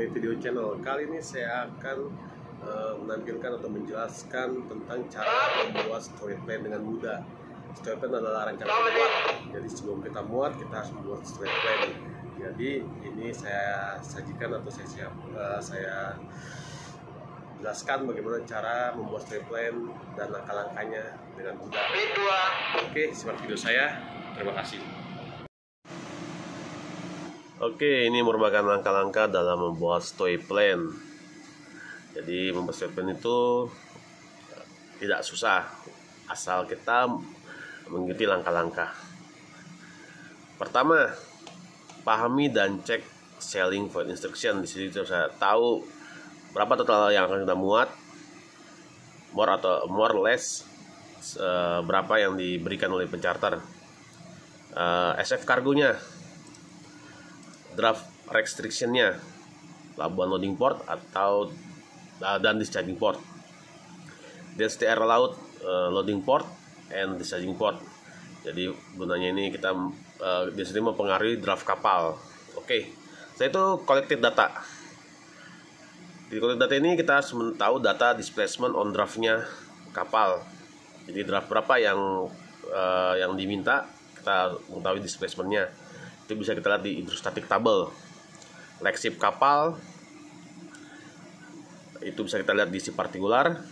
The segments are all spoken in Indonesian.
Video Channel. Kali ini saya akan menampilkan atau menjelaskan tentang cara membuat story plan dengan mudah. Story plan adalah rencana muat. Jadi sebelum kita muat, kita harus membuat story plan. Jadi ini saya sajikan atau saya jelaskan bagaimana cara membuat story plan dan langkah-langkahnya dengan mudah. Oke, simak video saya. Terima kasih. Oke, ini merupakan langkah-langkah dalam membuat story plan. Jadi membuat story plan itu tidak susah, asal kita mengikuti langkah-langkah. Pertama, pahami dan cek selling point instruction. Di sini kita bisa tahu berapa total yang akan kita muat, more or less, berapa yang diberikan oleh pencharter, SF kargonya, draft restriction-nya, pelabuhan loading port atau dan discharging port, DSTR laut, loading port and discharging port. Jadi gunanya ini kita di sini mempengaruhi draft kapal. Oke, setelah itu collected data. Di collected data ini kita harus tahu data displacement on draftnya kapal. Jadi draft berapa yang diminta, kita mengetahui displacementnya. Itu bisa kita lihat di hydrostatic table. Lexip kapal itu bisa kita lihat di si partikular.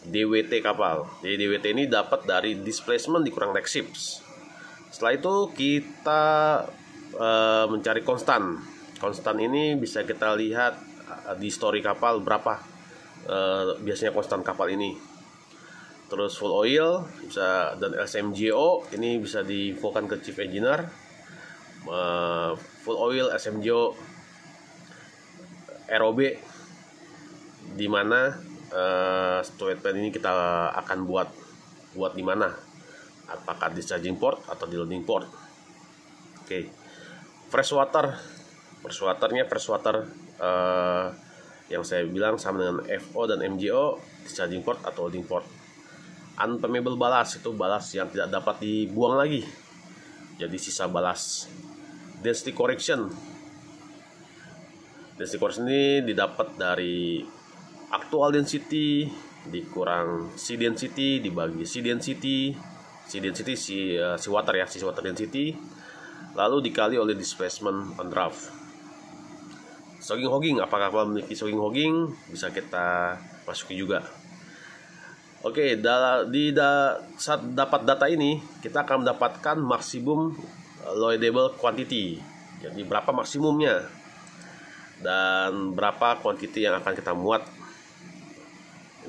DWT kapal. Jadi DWT ini dapat dari displacement dikurang lexips. Setelah itu kita mencari konstan. Konstan ini bisa kita lihat di story kapal berapa biasanya konstan kapal ini. Terus full oil bisa, dan SMGO ini bisa diinfokan ke chief engineer. Full oil, SMGO, ROB, di mana story plan ini kita akan buat di mana, apakah di charging port atau di loading port. Oke. Fresh water yang saya bilang sama dengan FO dan MGO, di charging port atau loading port. Unpermeable ballast itu ballast yang tidak dapat dibuang lagi, jadi sisa ballast. Density correction ini didapat dari actual density dikurang sea density dibagi sea density sea water density, lalu dikali oleh displacement on draft. Sogging hogging, apakah kapal memiliki sogging hogging, bisa kita masuki juga. Oke, saat dapat data ini kita akan mendapatkan maksimum loadable quantity. Jadi berapa maksimumnya dan berapa quantity yang akan kita muat.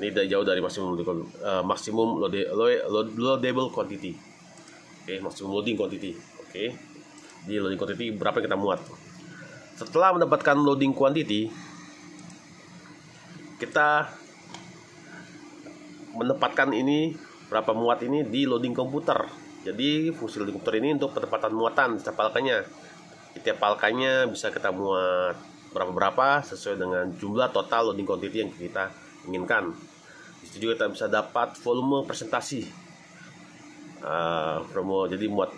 Ini udah jauh dari maksimum loadable quantity. Oke, maksimum loading quantity. Oke. Di loading quantity berapa yang kita muat. Setelah mendapatkan loading quantity, kita menempatkan ini berapa muat ini di loading komputer. Jadi fungsi loading komputer ini untuk penempatan muatan setiap palkanya. Setiap palkanya bisa kita muat berapa sesuai dengan jumlah total loading quantity yang kita inginkan. Di situ juga kita bisa dapat volume presentasi. Jadi muat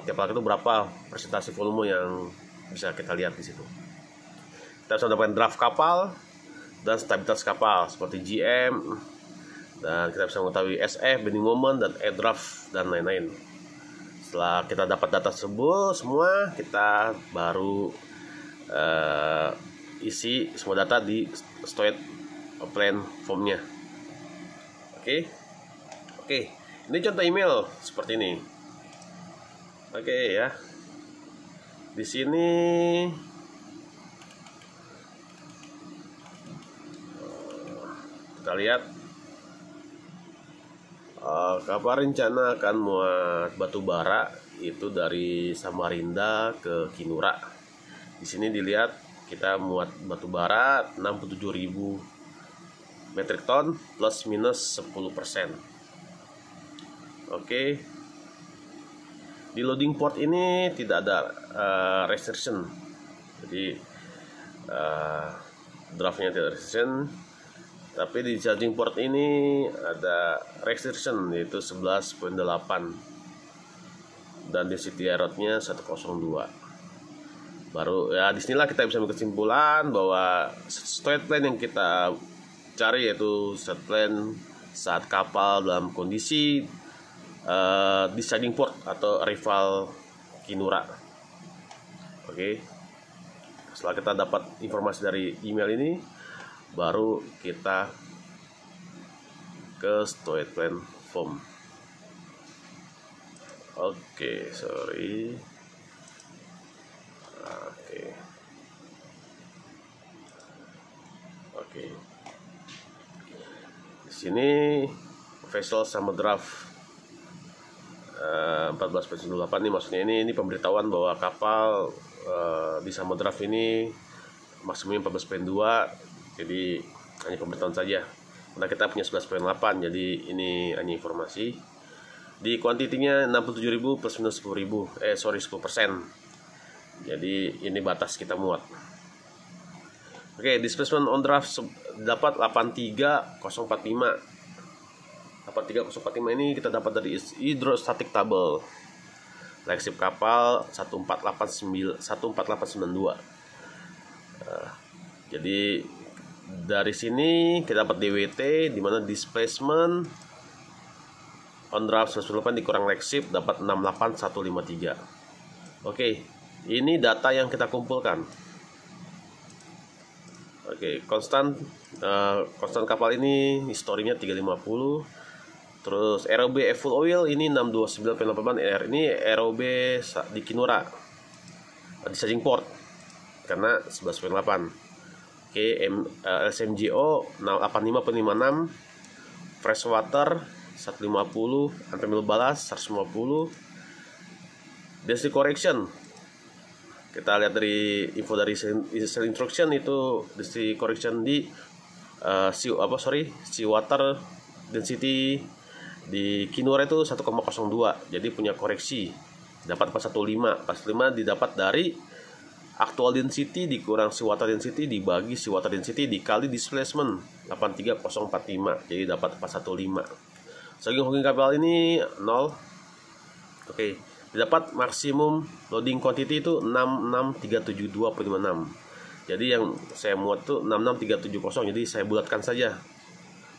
tiap palka itu berapa presentasi volume yang bisa kita lihat di situ. Kita bisa mendapatkan draft kapal dan stabilitas kapal seperti GM, dan kita bisa mengetahui SF, bending moment, dan air draft, dan lain-lain. Setelah kita dapat data tersebut semua, kita baru isi semua data di story plan formnya. Oke, ini contoh email seperti ini. Oke ya, di sini kita lihat kapal rencana akan muat batu bara itu dari Samarinda ke Kinura. Di sini dilihat kita muat batu bara 67.000 metric ton plus minus 10%. Oke. Di loading port ini tidak ada restriction. Jadi draftnya tidak restriction. Tapi di charging port ini ada restriction, yaitu 11.8, dan density error-nya 102. Baru ya disinilah kita bisa ambil kesimpulan bahwa straight line yang kita cari yaitu straight line saat kapal dalam kondisi discharging port atau rival Kinura. Oke. Setelah kita dapat informasi dari email ini, baru kita ke straight line form. Oke, sorry. Oke. Di sini vessel sama draft 14.8 nih, maksudnya ini pemberitahuan bahwa kapal di Samudra ini maksimumnya 14.2, jadi hanya pemberitahuan saja. Karena kita punya 11.8, jadi ini hanya informasi. Di kuantitinya 67.000 plus minus 10.000, 10%. Jadi ini batas kita muat. Oke, displacement on draft dapat 83.045. 83.045 ini kita dapat dari hydrostatic table. Flagship kapal 14892. Jadi dari sini kita dapat DWT, di mana displacement on draft 98 dikurang flagship dapat 68153. Oke, ini data yang kita kumpulkan. Oke, konstan kapal ini historinya 350. Terus ROB full oil ini 629,8. Ini ROB di Kinura di charging port karena 11.8. Oke, LSMGO 85.56, fresh water 150, antemil balas 150. Density correction, kita lihat dari info dari sail instruction itu density correction di sea water density di Kinura itu 1,02, jadi punya koreksi dapat 415. 415 didapat dari actual density dikurang sea water density dibagi sea water density dikali displacement 83045, jadi dapat 415. Hogging kapal ini 0. Oke, didapat maksimum loading quantity itu 66372.56. Jadi yang saya muat tuh 66370, jadi saya bulatkan saja.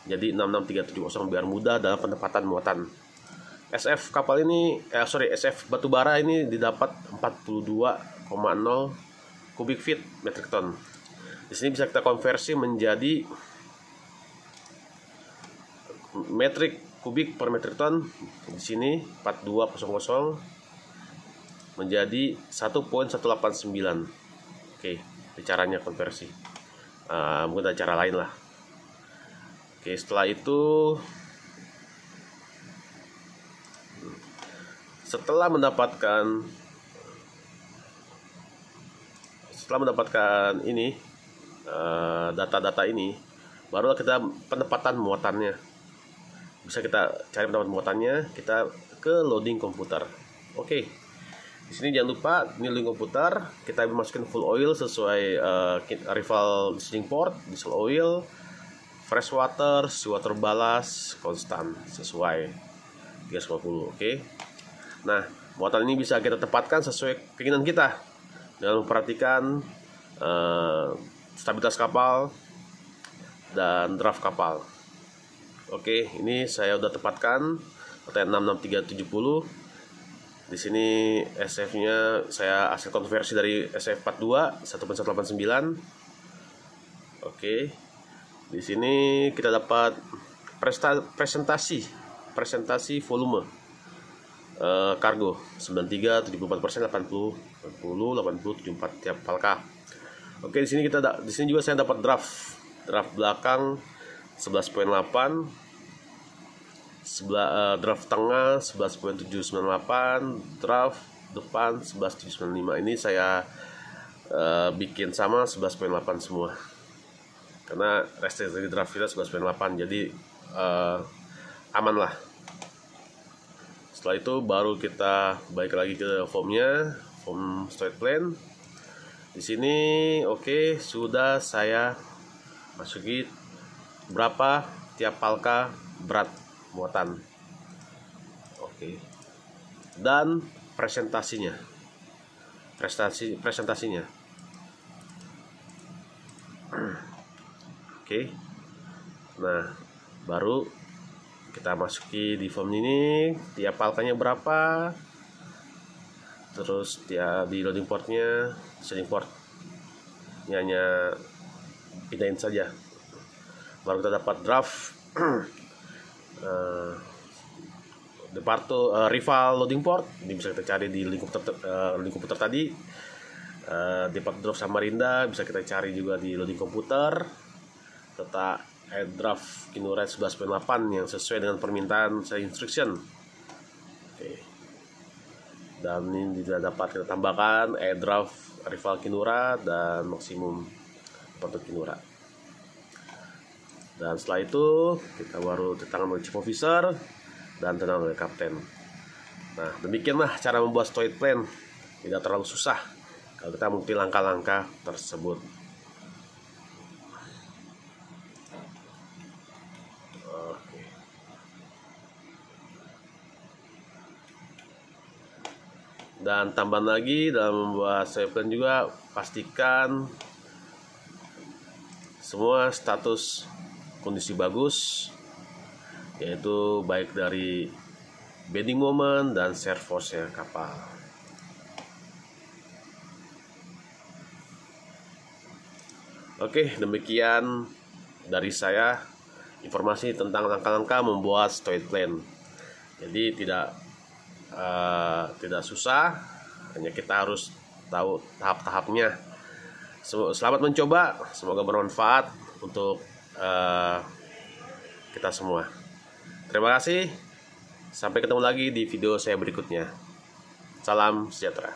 Jadi 66370 biar mudah dalam penempatan muatan. SF kapal ini SF batubara ini didapat 42,0 cubic feet metric ton. Di sini bisa kita konversi menjadi metrik kubik per metric ton. Di sini 4200 menjadi 1.189. Oke, ini caranya konversi. Mungkin ada cara lain lah. Oke, setelah itu setelah mendapatkan ini data-data ini, barulah kita penempatan muatannya. Bisa kita cari penempatan muatannya, kita ke loading komputer. Oke. Di sini jangan lupa ini loading komputer, kita masukin full oil sesuai rival distilling port, diesel oil, fresh water, seawater balas konstan sesuai 350. Oke. Nah, muatan ini bisa kita tempatkan sesuai keinginan kita dengan memperhatikan stabilitas kapal dan draft kapal. Oke, ini saya udah tempatkan OTN 66370. Di sini SF-nya saya hasil konversi dari SF42 1.189. Oke. Di sini kita dapat presentasi volume kargo 93, 74%, 80, 74 tiap palka. Oke, di sini juga saya dapat draft belakang 11.8, draft tengah 11.798, draft depan 11.795. Ini saya bikin sama 11.8 semua karena restriksi draft kita 11.8, jadi aman lah. Setelah itu baru kita balik lagi ke formnya, form straight plane. Di sini oke, sudah saya masuki berapa tiap palka berat muatan. Oke. Dan presentasinya. presentasinya. Oke. Nah, baru kita masuki di form ini, tiap palkanya berapa, terus dia di loading portnya, setting port hanya pindahin saja. Baru kita dapat draft rival loading port. Ini bisa kita cari di link komputer tadi. Dapat draft Samarinda bisa kita cari juga di loading komputer. Serta draft Kinura 11.8 yang sesuai dengan permintaan saya instruction. Oke. Dan ini tidak dapat kita tambahkan draft rival Kinura dan maksimum untuk Kinura. Dan setelah itu kita baru ditangan oleh chief officer dan tenang oleh kapten. Nah, demikianlah cara membuat stoid plan. Tidak terlalu susah kalau kita mengikuti langkah-langkah tersebut. Oke. Dan tambahan lagi dalam membuat stoid plan juga, pastikan semua status kondisi bagus, yaitu baik dari bending moment dan shear force-nya kapal. Oke, demikian dari saya informasi tentang langkah-langkah membuat stoid plan. Jadi tidak susah, hanya kita harus tahu tahap-tahapnya. Selamat mencoba, semoga bermanfaat untuk kita semua. Terima kasih, sampai ketemu lagi di video saya berikutnya. Salam sejahtera.